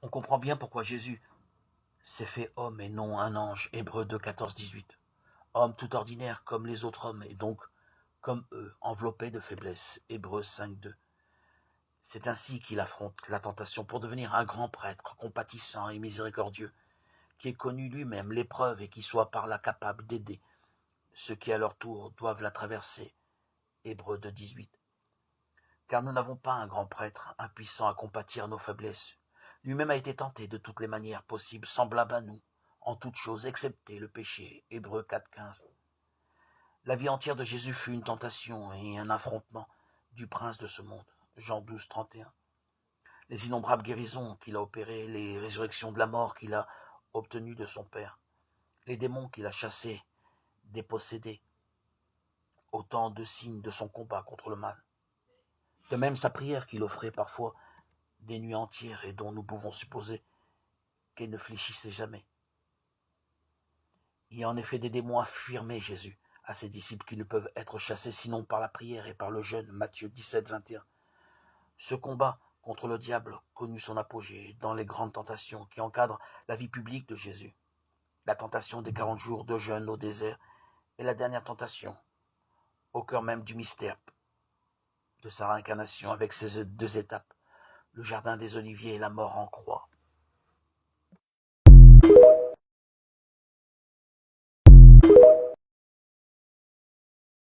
On comprend bien pourquoi Jésus s'est fait homme et non un ange, Hébreux 2, 14, 18. Homme tout ordinaire comme les autres hommes, et donc comme eux, enveloppé de faiblesse, Hébreux 5, 2. C'est ainsi qu'il affronte la tentation pour devenir un grand prêtre, compatissant et miséricordieux, qui ait connu lui-même l'épreuve et qui soit par là capable d'aider ceux qui à leur tour doivent la traverser, Hébreux 2, 18. Car nous n'avons pas un grand prêtre impuissant à compatir nos faiblesses. Lui-même a été tenté de toutes les manières possibles, semblable à nous, en toutes choses, excepté le péché. Hébreux 4, 15. La vie entière de Jésus fut une tentation et un affrontement du prince de ce monde. Jean 12, 31. Les innombrables guérisons qu'il a opérées, les résurrections de la mort qu'il a obtenues de son Père, les démons qu'il a chassés, dépossédés, autant de signes de son combat contre le mal. De même sa prière qu'il offrait parfois des nuits entières et dont nous pouvons supposer qu'elle ne fléchissait jamais. Il y a en effet des démons affirmés, Jésus, à ses disciples qui ne peuvent être chassés sinon par la prière et par le jeûne, Matthieu 17, 21. Ce combat contre le diable connut son apogée dans les grandes tentations qui encadrent la vie publique de Jésus. La tentation des 40 jours de jeûne au désert et la dernière tentation, au cœur même du mystère de sa réincarnation avec ses deux étapes, le jardin des Oliviers et la mort en croix.